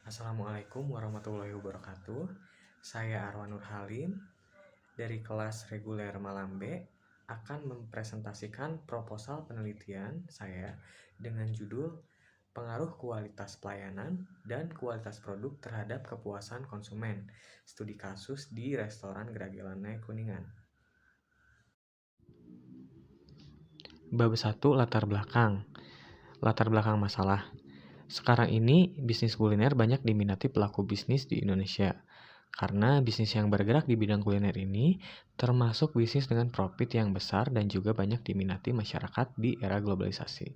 Assalamualaikum warahmatullahi wabarakatuh. Saya Arwan Nur Halim dari kelas reguler Malam B akan mempresentasikan proposal penelitian saya dengan judul Pengaruh Kualitas Pelayanan dan Kualitas Produk terhadap Kepuasan Konsumen. Studi kasus di Restoran Gragelanai Kuningan. Bab 1 latar belakang. Latar belakang masalah. Sekarang ini, bisnis kuliner banyak diminati pelaku bisnis di Indonesia. Karena bisnis yang bergerak di bidang kuliner ini termasuk bisnis dengan profit yang besar dan juga banyak diminati masyarakat di era globalisasi.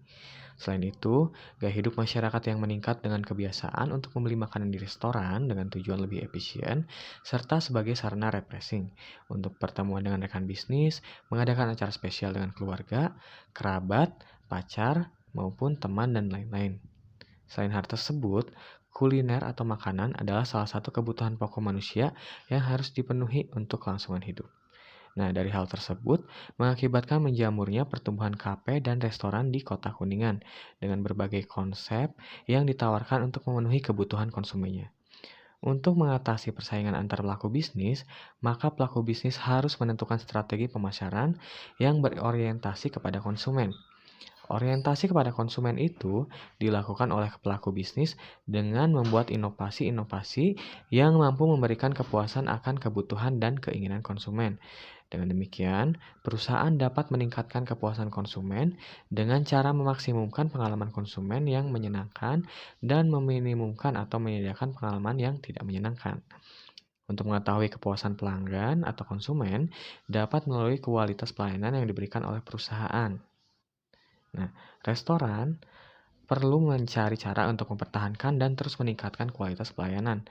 Selain itu, gaya hidup masyarakat yang meningkat dengan kebiasaan untuk membeli makanan di restoran dengan tujuan lebih efisien, serta sebagai sarana refreshing untuk pertemuan dengan rekan bisnis, mengadakan acara spesial dengan keluarga, kerabat, pacar, maupun teman dan lain-lain. Selain hal tersebut, kuliner atau makanan adalah salah satu kebutuhan pokok manusia yang harus dipenuhi untuk kelangsungan hidup. Nah, dari hal tersebut mengakibatkan menjamurnya pertumbuhan kafe dan restoran di Kota Kuningan dengan berbagai konsep yang ditawarkan untuk memenuhi kebutuhan konsumennya. Untuk mengatasi persaingan antar pelaku bisnis, maka pelaku bisnis harus menentukan strategi pemasaran yang berorientasi kepada konsumen. Orientasi kepada konsumen itu dilakukan oleh pelaku bisnis dengan membuat inovasi-inovasi yang mampu memberikan kepuasan akan kebutuhan dan keinginan konsumen. Dengan demikian, perusahaan dapat meningkatkan kepuasan konsumen dengan cara memaksimumkan pengalaman konsumen yang menyenangkan dan meminimumkan atau menyediakan pengalaman yang tidak menyenangkan. Untuk mengetahui kepuasan pelanggan atau konsumen dapat melalui kualitas pelayanan yang diberikan oleh perusahaan. Nah, restoran perlu mencari cara untuk mempertahankan dan terus meningkatkan kualitas pelayanan.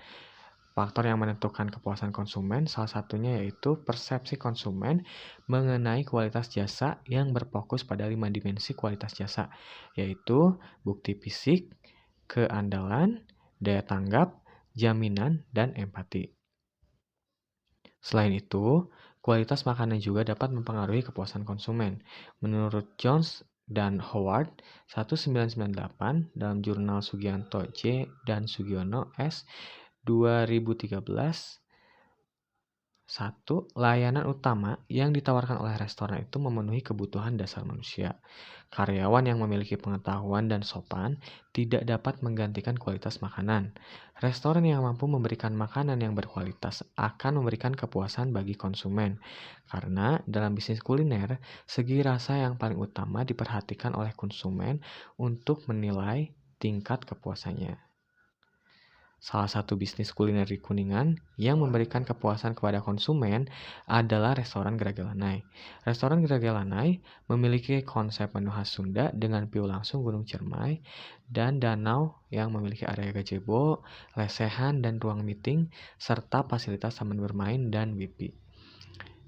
Faktor yang menentukan kepuasan konsumen salah satunya yaitu persepsi konsumen mengenai kualitas jasa yang berfokus pada 5 dimensi kualitas jasa, yaitu bukti fisik, keandalan, daya tanggap, jaminan, dan empati. Selain itu, kualitas makanan juga dapat mempengaruhi kepuasan konsumen. Menurut Jones dan Howard 1998 dalam jurnal Sugianto J. dan Sugiono S. 2013, 1. Layanan utama yang ditawarkan oleh restoran itu memenuhi kebutuhan dasar manusia. Karyawan yang memiliki pengetahuan dan sopan tidak dapat menggantikan kualitas makanan. Restoran yang mampu memberikan makanan yang berkualitas akan memberikan kepuasan bagi konsumen. Karena dalam bisnis kuliner, segi rasa yang paling utama diperhatikan oleh konsumen untuk menilai tingkat kepuasannya. Salah satu bisnis kuliner di Kuningan yang memberikan kepuasan kepada konsumen adalah restoran Gragelanai. Restoran Gragelanai memiliki konsep menu khas Sunda dengan view langsung Gunung Ciremai dan danau yang memiliki area gazebo, lesehan dan ruang meeting, serta fasilitas taman bermain dan wifi.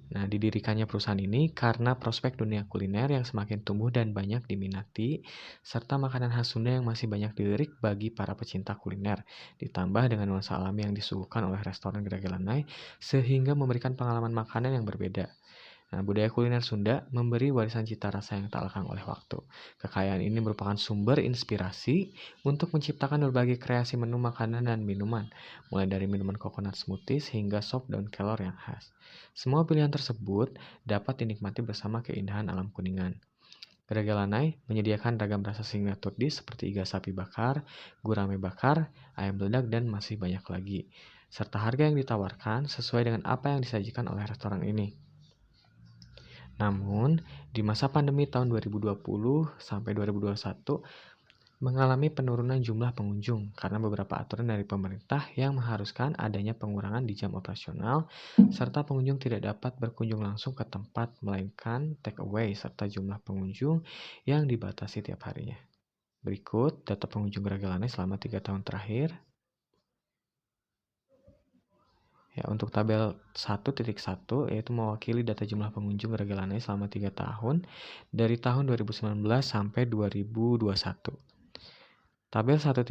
Nah, didirikannya perusahaan ini karena prospek dunia kuliner yang semakin tumbuh dan banyak diminati, serta makanan khas Sunda yang masih banyak dilirik bagi para pecinta kuliner, ditambah dengan nuansa alami yang disuguhkan oleh restoran Gragelanai, sehingga memberikan pengalaman makanan yang berbeda. Nah, budaya kuliner Sunda memberi warisan cita rasa yang tak lekang oleh waktu. Kekayaan ini merupakan sumber inspirasi untuk menciptakan berbagai kreasi menu makanan dan minuman, mulai dari minuman coconut smoothies hingga sop daun kelor yang khas. Semua pilihan tersebut dapat dinikmati bersama keindahan alam Kuningan. Gragelanai menyediakan ragam rasa signature dish seperti iga sapi bakar, gurame bakar, ayam ledak, dan masih banyak lagi. Serta harga yang ditawarkan sesuai dengan apa yang disajikan oleh restoran ini. Namun, di masa pandemi tahun 2020 sampai 2021 mengalami penurunan jumlah pengunjung karena beberapa aturan dari pemerintah yang mengharuskan adanya pengurangan di jam operasional serta pengunjung tidak dapat berkunjung langsung ke tempat melainkan take away serta jumlah pengunjung yang dibatasi tiap harinya. Berikut data pengunjung Gragelanai selama 3 tahun terakhir. Ya, untuk tabel 1.1 yaitu mewakili data jumlah pengunjung Gragelanai selama 3 tahun dari tahun 2019 sampai 2021. Tabel 1.1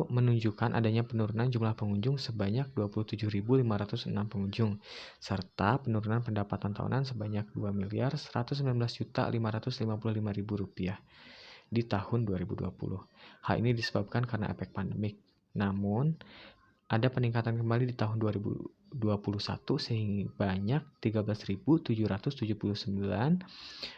menunjukkan adanya penurunan jumlah pengunjung sebanyak 27.506 pengunjung serta penurunan pendapatan tahunan sebanyak Rp2.119.555.000 di tahun 2020. Hal ini disebabkan karena efek pandemik. Namun, ada peningkatan kembali di tahun 2021 sehingga banyak 13.779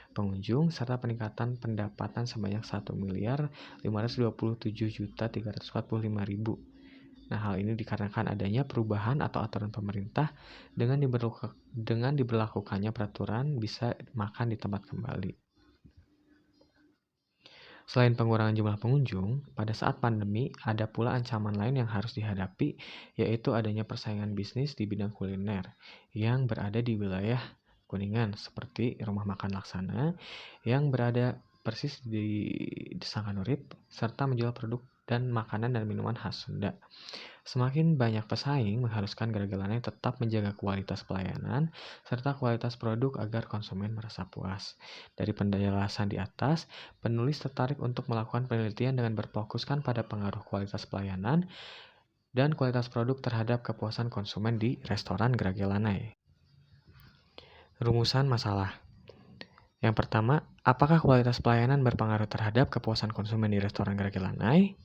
pengunjung serta peningkatan pendapatan sebanyak 1.527.345.000. Nah, hal ini dikarenakan adanya perubahan atau aturan pemerintah dengan diberlakukannya peraturan bisa makan di tempat kembali. Selain pengurangan jumlah pengunjung, pada saat pandemi ada pula ancaman lain yang harus dihadapi, yaitu adanya persaingan bisnis di bidang kuliner yang berada di wilayah Kuningan, seperti Rumah Makan Laksana yang berada persis di Desa Kanurip, serta menjual produk dan makanan dan minuman khas Sunda. Semakin banyak pesaing mengharuskan Geragelanai tetap menjaga kualitas pelayanan serta kualitas produk agar konsumen merasa puas. Dari penjelasan di atas, penulis tertarik untuk melakukan penelitian dengan berfokuskan pada pengaruh kualitas pelayanan dan kualitas produk terhadap kepuasan konsumen di restoran Geragelanai. Rumusan masalah. Yang pertama, apakah kualitas pelayanan berpengaruh terhadap kepuasan konsumen di restoran Geragelanai?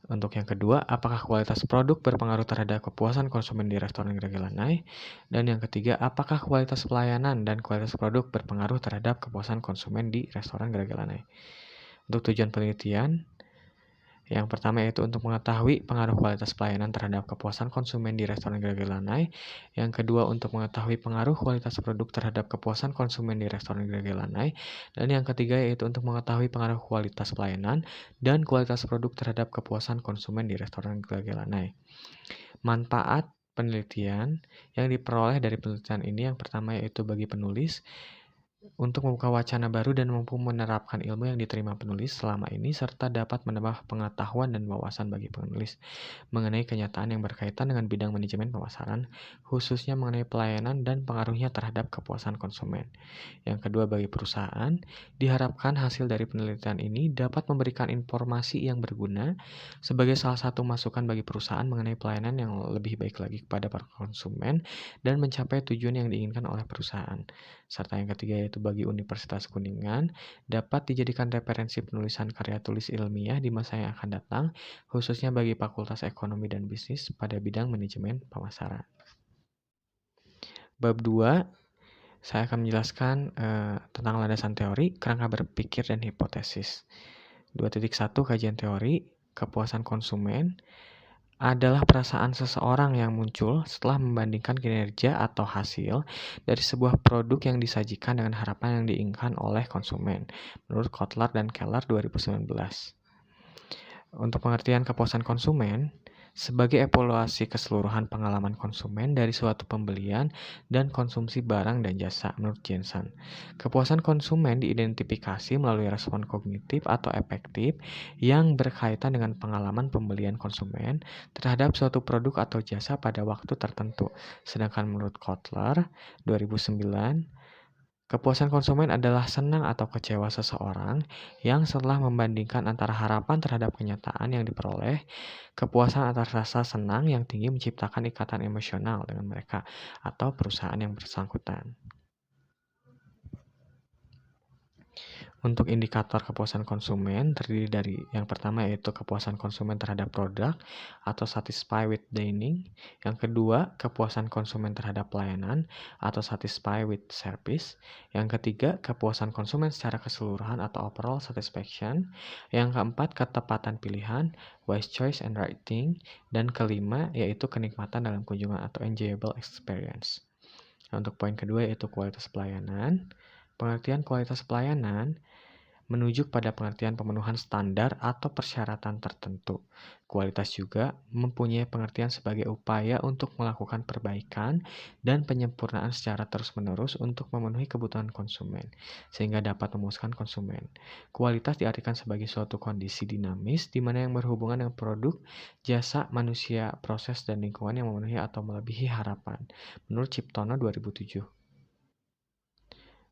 Untuk yang kedua, apakah kualitas produk berpengaruh terhadap kepuasan konsumen di restoran Geragelanai? Dan yang ketiga, apakah kualitas pelayanan dan kualitas produk berpengaruh terhadap kepuasan konsumen di restoran Geragelanai? Untuk tujuan penelitian, yang pertama yaitu untuk mengetahui pengaruh kualitas pelayanan terhadap kepuasan konsumen di restoran Geragelanai. Yang kedua, untuk mengetahui pengaruh kualitas produk terhadap kepuasan konsumen di restoran Geragelanai. Dan yang ketiga yaitu untuk mengetahui pengaruh kualitas pelayanan dan kualitas produk terhadap kepuasan konsumen di restoran Geragelanai. Manfaat penelitian yang diperoleh dari penelitian ini yang pertama yaitu bagi penulis untuk membuka wacana baru dan mampu menerapkan ilmu yang diterima penulis selama ini serta dapat menambah pengetahuan dan wawasan bagi penulis mengenai kenyataan yang berkaitan dengan bidang manajemen pemasaran, khususnya mengenai pelayanan dan pengaruhnya terhadap kepuasan konsumen. Yang kedua, bagi perusahaan, diharapkan hasil dari penelitian ini dapat memberikan informasi yang berguna sebagai salah satu masukan bagi perusahaan mengenai pelayanan yang lebih baik lagi kepada para konsumen dan mencapai tujuan yang diinginkan oleh perusahaan. Serta yang ketiga yaitu bagi Universitas Kuningan dapat dijadikan referensi penulisan karya tulis ilmiah di masa yang akan datang, khususnya bagi Fakultas Ekonomi dan Bisnis pada bidang manajemen pemasaran. Bab 2, saya akan menjelaskan tentang landasan teori, kerangka berpikir, dan hipotesis. 2.1 Kajian teori, kepuasan konsumen adalah perasaan seseorang yang muncul setelah membandingkan kinerja atau hasil dari sebuah produk yang disajikan dengan harapan yang diinginkan oleh konsumen, menurut Kotler dan Keller 2019. Untuk pengertian kepuasan konsumen, sebagai evaluasi keseluruhan pengalaman konsumen dari suatu pembelian dan konsumsi barang dan jasa, menurut Jensen. Kepuasan konsumen diidentifikasi melalui respon kognitif atau efektif yang berkaitan dengan pengalaman pembelian konsumen terhadap suatu produk atau jasa pada waktu tertentu. Sedangkan menurut Kotler, 2009, kepuasan konsumen adalah senang atau kecewa seseorang yang setelah membandingkan antara harapan terhadap kenyataan yang diperoleh, kepuasan atas rasa senang yang tinggi menciptakan ikatan emosional dengan mereka atau perusahaan yang bersangkutan. Untuk indikator kepuasan konsumen terdiri dari yang pertama yaitu kepuasan konsumen terhadap produk atau satisfy with dining. Yang kedua, kepuasan konsumen terhadap pelayanan atau satisfy with service. Yang ketiga, kepuasan konsumen secara keseluruhan atau overall satisfaction. Yang keempat, ketepatan pilihan, wise choice and right thing. Dan kelima, yaitu kenikmatan dalam kunjungan atau enjoyable experience. Untuk poin kedua yaitu kualitas pelayanan. Pengertian kualitas pelayanan menuju pada pengertian pemenuhan standar atau persyaratan tertentu. Kualitas juga mempunyai pengertian sebagai upaya untuk melakukan perbaikan dan penyempurnaan secara terus-menerus untuk memenuhi kebutuhan konsumen, sehingga dapat memuaskan konsumen. Kualitas diartikan sebagai suatu kondisi dinamis di mana yang berhubungan dengan produk, jasa, manusia, proses, dan lingkungan yang memenuhi atau melebihi harapan, menurut Ciptono 2007.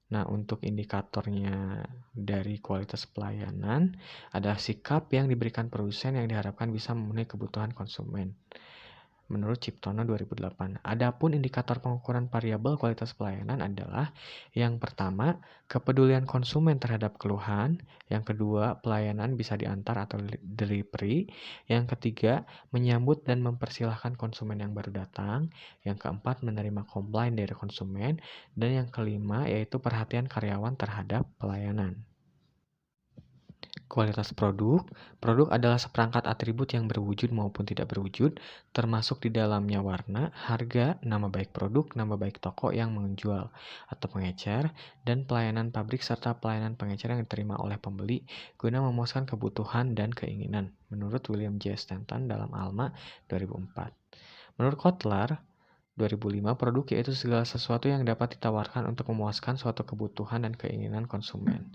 Nah, untuk indikatornya dari kualitas pelayanan adalah sikap yang diberikan produsen yang diharapkan bisa memenuhi kebutuhan konsumen. menurut Ciptono 2008. Adapun indikator pengukuran variabel kualitas pelayanan adalah yang pertama, kepedulian konsumen terhadap keluhan, yang kedua, pelayanan bisa diantar atau delivery, yang ketiga, menyambut dan mempersilahkan konsumen yang baru datang, yang keempat, menerima komplain dari konsumen, dan yang kelima yaitu perhatian karyawan terhadap pelayanan. Kualitas produk. Produk adalah seperangkat atribut yang berwujud maupun tidak berwujud, termasuk di dalamnya warna, harga, nama baik produk, nama baik toko yang menjual atau pengecer, dan pelayanan pabrik serta pelayanan pengecer yang diterima oleh pembeli guna memuaskan kebutuhan dan keinginan, menurut William J. Stanton dalam ALMA 2004. Menurut Kotler, 2005, produk yaitu segala sesuatu yang dapat ditawarkan untuk memuaskan suatu kebutuhan dan keinginan konsumen.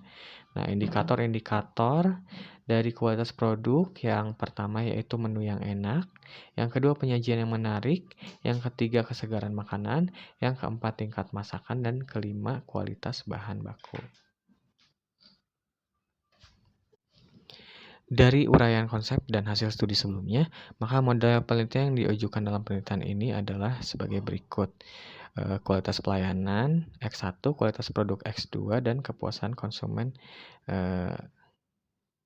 Nah, indikator-indikator dari kualitas produk yang pertama yaitu menu yang enak, yang kedua penyajian yang menarik, yang ketiga kesegaran makanan, yang keempat tingkat masakan, dan kelima kualitas bahan baku. Dari uraian konsep dan hasil studi sebelumnya, maka model penelitian yang diajukan dalam penelitian ini adalah sebagai berikut. Kualitas pelayanan X1, kualitas produk X2, dan kepuasan konsumen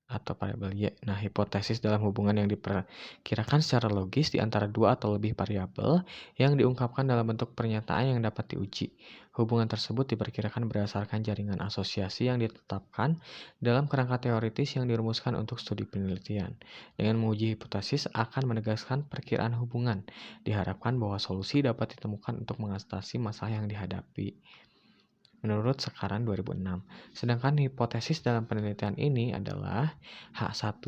atau variabel Y. Nah, hipotesis dalam hubungan yang diperkirakan secara logis di antara dua atau lebih variabel yang diungkapkan dalam bentuk pernyataan yang dapat diuji. Hubungan tersebut diperkirakan berdasarkan jaringan asosiasi yang ditetapkan dalam kerangka teoritis yang dirumuskan untuk studi penelitian. Dengan menguji hipotesis akan menegaskan perkiraan hubungan. Diharapkan bahwa solusi dapat ditemukan untuk mengatasi masalah yang dihadapi. Menurut Sekaran 2006. Sedangkan hipotesis dalam penelitian ini adalah H1,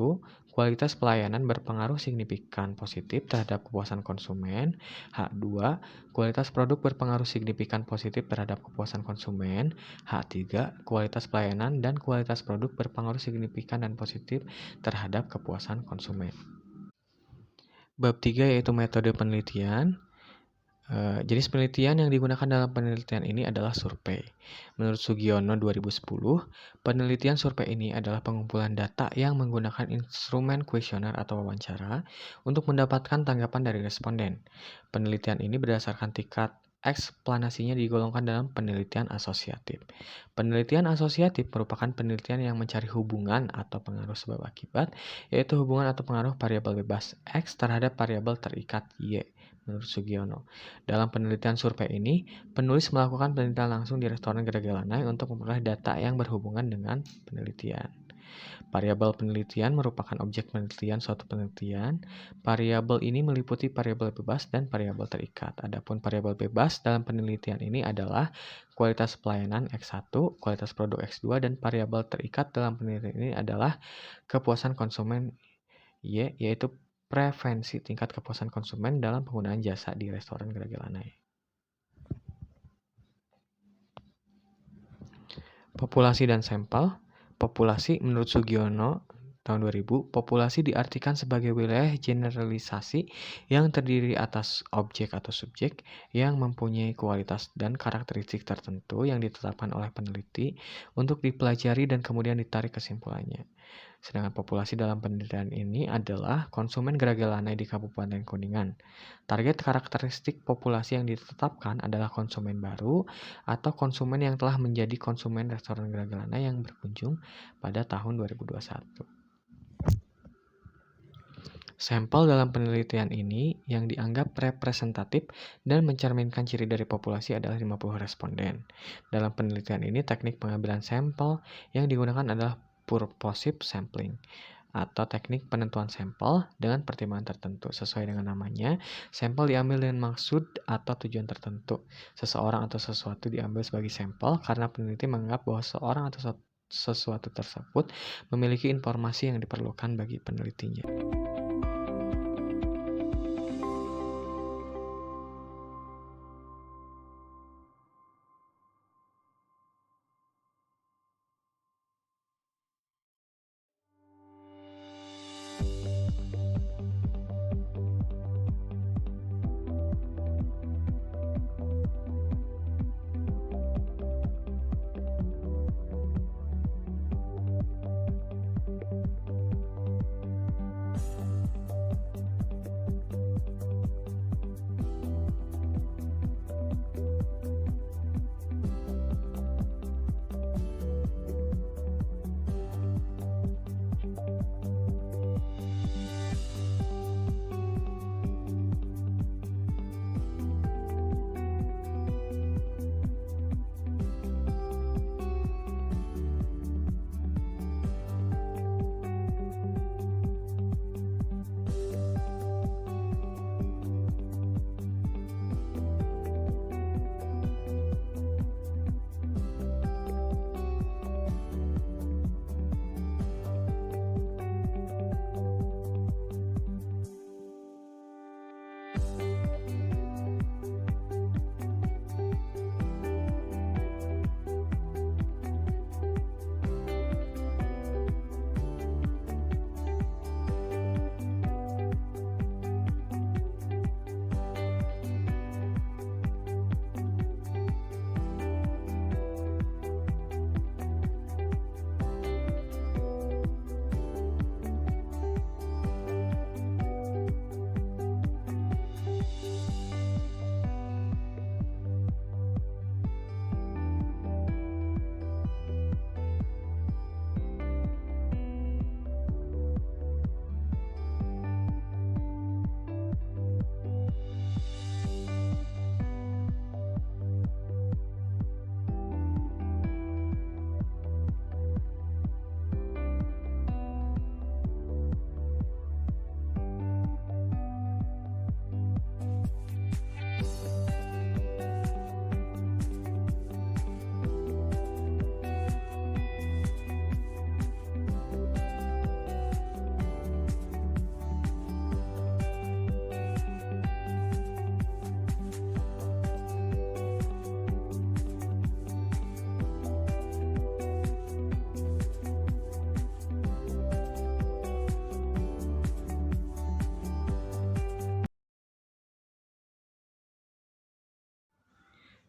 kualitas pelayanan berpengaruh signifikan positif terhadap kepuasan konsumen. H2, kualitas produk berpengaruh signifikan positif terhadap kepuasan konsumen. H3, kualitas pelayanan dan kualitas produk berpengaruh signifikan dan positif terhadap kepuasan konsumen. Bab 3 yaitu metode penelitian. Jenis penelitian yang digunakan dalam penelitian ini adalah survei. Menurut Sugiono 2010, penelitian survei ini adalah pengumpulan data yang menggunakan instrumen kuesioner atau wawancara untuk mendapatkan tanggapan dari responden. Penelitian ini berdasarkan tingkat eksplanasinya digolongkan dalam penelitian asosiatif. Penelitian asosiatif merupakan penelitian yang mencari hubungan atau pengaruh sebab akibat, yaitu hubungan atau pengaruh variabel bebas X terhadap variabel terikat Y. Menurut Sugiono. Dalam penelitian survei ini, penulis melakukan penelitian langsung di restoran Gerage Lanai untuk memperoleh data yang berhubungan dengan penelitian. Variabel penelitian merupakan objek penelitian suatu penelitian. Variabel ini meliputi variabel bebas dan variabel terikat. Adapun variabel bebas dalam penelitian ini adalah kualitas pelayanan X1, kualitas produk X2, dan variabel terikat dalam penelitian ini adalah kepuasan konsumen Y, yaitu preferensi tingkat kepuasan konsumen dalam penggunaan jasa di restoran Gerage Lanai. Populasi dan sampel. Populasi menurut Sugiono tahun 2000, populasi diartikan sebagai wilayah generalisasi yang terdiri atas objek atau subjek yang mempunyai kualitas dan karakteristik tertentu yang ditetapkan oleh peneliti untuk dipelajari dan kemudian ditarik kesimpulannya. Sedangkan populasi dalam penelitian ini adalah konsumen Gerage Lanai di Kabupaten Kuningan. Target karakteristik populasi yang ditetapkan adalah konsumen baru atau konsumen yang telah menjadi konsumen restoran Gerage Lanai yang berkunjung pada tahun 2021. Sampel dalam penelitian ini yang dianggap representatif dan mencerminkan ciri dari populasi adalah 50 responden. Dalam penelitian ini, teknik pengambilan sampel yang digunakan adalah purposive sampling atau teknik penentuan sampel dengan pertimbangan tertentu. Sesuai dengan namanya, sampel diambil dengan maksud atau tujuan tertentu. Seseorang atau sesuatu diambil sebagai sampel karena peneliti menganggap bahwa seorang atau sesuatu tersebut memiliki informasi yang diperlukan bagi penelitinya.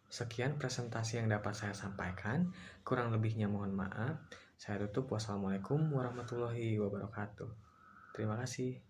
Sekian presentasi yang dapat saya sampaikan. Kurang lebihnya mohon maaf. Saya tutup. Wassalamualaikum warahmatullahi wabarakatuh. Terima kasih.